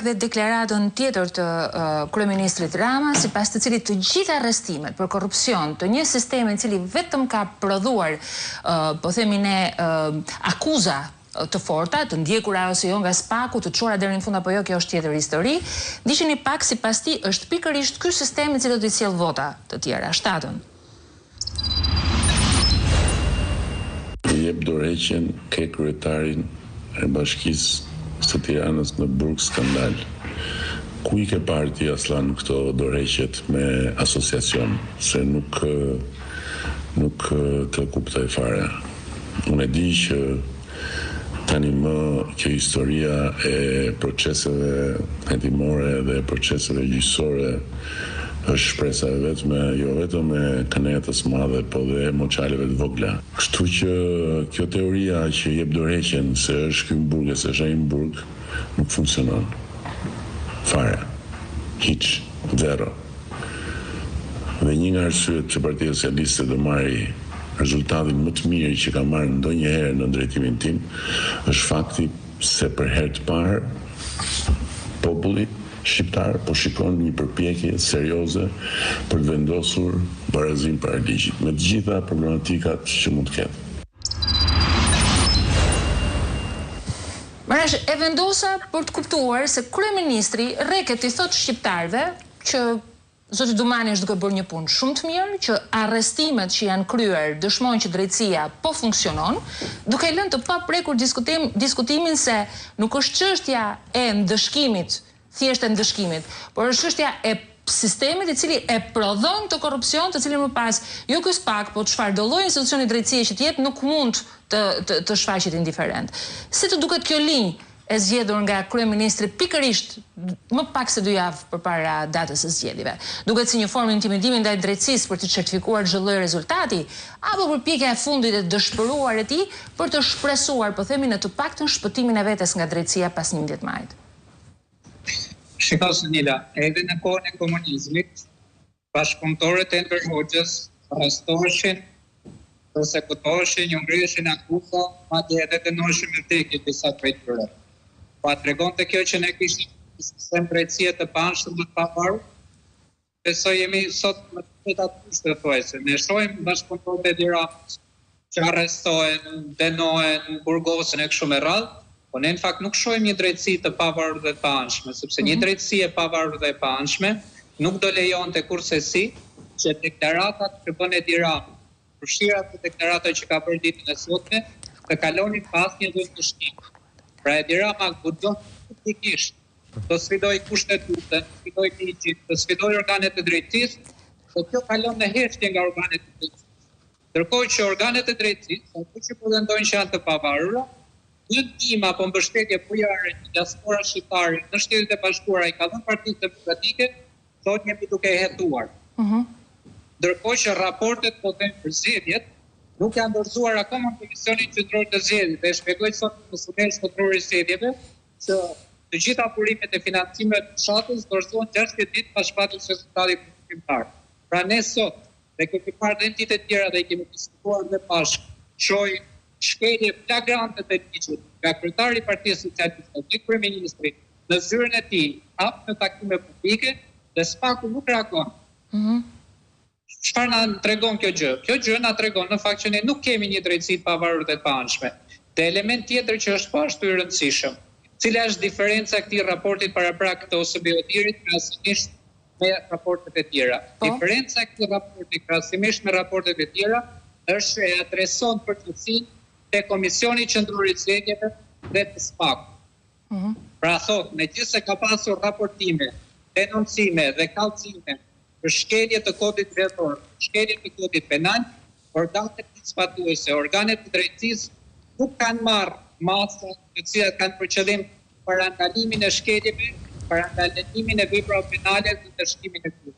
dhe deklaratën tjetër të kryeministrit Rama, sipas të cilit të gjitha arrestimet për korrupsion të një sistemi i cili vetëm ka prodhuar, po themi ne, akuza të forta, të ndjekura ose jo nga spaku, të çuara deri në fund apo jo, kjo është tjetër histori. Ndiqeni pak sipas tij është pikërisht ky sistem i cili do të sjell vota të tjera, shtatën. Jep dorëheqjen ke kryetarin e Bashkisë së Tiranës në burg skandal. Ku i ke parë ti Aslan këto dorëheqjet me asociacion, se nuk të kuptoj fare. Unë e di që tani më kjo historia e proceseve hetimore dhe proceseve gjyqësore është shpresa e vetme, jo vetëm e kënaqësisë së madhe, po dhe moçaleve të vogla. Kështu që kjo teoria që jep dorëheqjen se është ky burg, se është ai burg, nuk funksionon. Fare. Hiç, zero. Dhe një nga arsyet që Partia Socialiste do marrë rezultatin më të mirë që ka marrë ndonjëherë në drejtimin tim është fakti se për herë të parë populli shqiptar po shikon një përpjekje serioze për të vendosur barazim para ligjit, me të gjitha problematikat që mund të ketë. Marash, e vendosa për të kuptuar se kryeministri rreket i thot shqiptarëve që zoti Dumani është duke bërë një punë shumë të mirë, që arrestimet që janë kryer dëshmojnë që drejtësia po funksionon, duke lënë të paprekur diskutimin se nuk është çështja e ndëshkimit, thjesht e ndëshkimit, por është çështja e sistemit i cili e prodhon të korrupsion, të cilin më pas jo ky spak, po çfarë do lloj institucioni drejtësie që të jetë nuk mund të shfaqet indiferent. Si të duket kjo linjë e zgjedhur nga kryeministri pikërisht më pak se 2 javë përpara datës së zgjedhjeve? Duket si një formë intimidimi ndaj drejtësisë për të certifikuar çdo lloj rezultati, apo përpjekja e fundit e dëshpëruar e tij për të shpresuar, po themi në të paktën shpëtimin e vetes nga drejtësia pas 11 majit? Shiko Nila, edhe në kohën e komunizmit, bashkëpunëtorët e Enver Hoxhës arrestoheshin, përsekutoheshin, ju ngrihen akuza, madje edhe dënoheshin me vdekje disa prej tyre. Pa tregonte kjo që ne kishim një sistem drejtësie të panshëm dhe të pavarur. Besoj jemi sot në të kushte thuajse. Ne shohim bashkëpunëtorët e Tiranës që arrestohen, dënohen, burgosen e kështu me radhë. Po ne në fakt nuk shohim një drejtësi të pavarur dhe të paanshme, sepse një drejtësi e pavarur dhe e paanshme nuk do lejonte kurse si që deklaratat që bën e Tiranës, përfshirat të deklaratat që ka bërë ditën e sotme, të kalonin pas një lloj ndëshkimi. Pra e Tirana guxon publikisht të sfidoj kushtetutën, të sfidoj ligjin, të sfidoj organet e drejtësisë, po kjo kalon në heshtje nga organet e drejtësisë. Ndërkohë që organet e drejtësisë, ato që pretendojnë që janë të pavarura, një ndihmë apo mbështetje bujare që diaspora shqiptare në Shtetet e Bashkuara i ka dhënë Partisë Demokratike, thotë jemi duke hetuar. Ndërkohë që raportet po them për zgjedhjet nuk janë dorëzuar akoma në Komisionin Qendror të Zgjedhjeve. Dhe shpjegoj sot në Komisionin Qendror të Zgjedhjeve që të gjitha burimet e financimit të fshatës dorëzohen 60 ditë pas shpatjes së rezultatit kundërshtar. Pra ne sot, dhe këtë parë dhe entitet të tjera dhe i kemi diskutuar dhe bashkë, shohim shkelje flagrante të ligjit nga kryetari i Partisë Socialiste dhe kryeministri në zyrën e tij, hap në takime publike dhe spaku nuk reagon. Çfarë na tregon kjo gjë? Kjo gjë na tregon në fakt që ne nuk kemi një drejtësi të pavarur dhe të paanshme. Dhe element tjetër që është po ashtu i rëndësishëm. Cila është diferenca e këtij raportit paraprak të OSBE-t krahasimisht me raportet e tjera? Diferenca e këtij raporti krahasimisht me raportet e tjera është që e adreson përgjithësinë te Komisioni Qendror i Zgjedhjeve dhe të SPAK. Pra thot, megjithëse ka pasur raportime, denoncime dhe kallëzime për shkelje të kodit vetor, shkelje të kodit penal, organet eksploatuese, organet të drejtësisë nuk kanë marrë masa të cilat kanë për qëllim parandalimin e shkeljeve, parandalimin e veprave penale dhe ndëshkimin e tyre.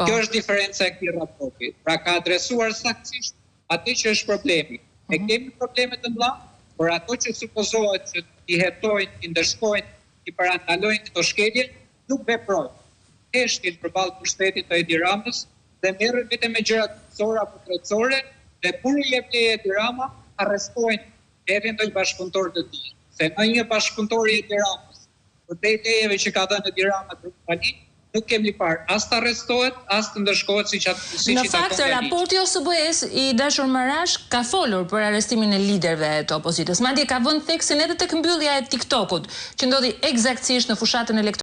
Kjo është diferenca e këtij raporti. Pra ka adresuar saktësisht atë që është problemi. Ne kemi probleme të mëdha, por ato që supozohet që i hetojnë, i ndëshkojnë, i parandalojnë këto shkelje, nuk veprojnë. Heshtin përballë pushtetit të Edi Ramës dhe merren vetëm me gjëra kryesore apo krejtësore dhe kur i jep leje Edi Rama, arrestojnë edhe ndonjë bashkëpunëtor të tij. Se në një bashkëpunëtor i Edi Ramës Përveç lejeve që ka dhënë Edi Rama për Tani, nuk kemi parë as të arrestohet, as të ndërshkohet Në fakt, raporti OSBE-s i dashur Marash ka folur për arrestimin e liderëve të opozitës. Madje ka vënë theksin edhe tek mbyllja e TikTokut, që ndodhi eksaktësisht në fushatën elektorale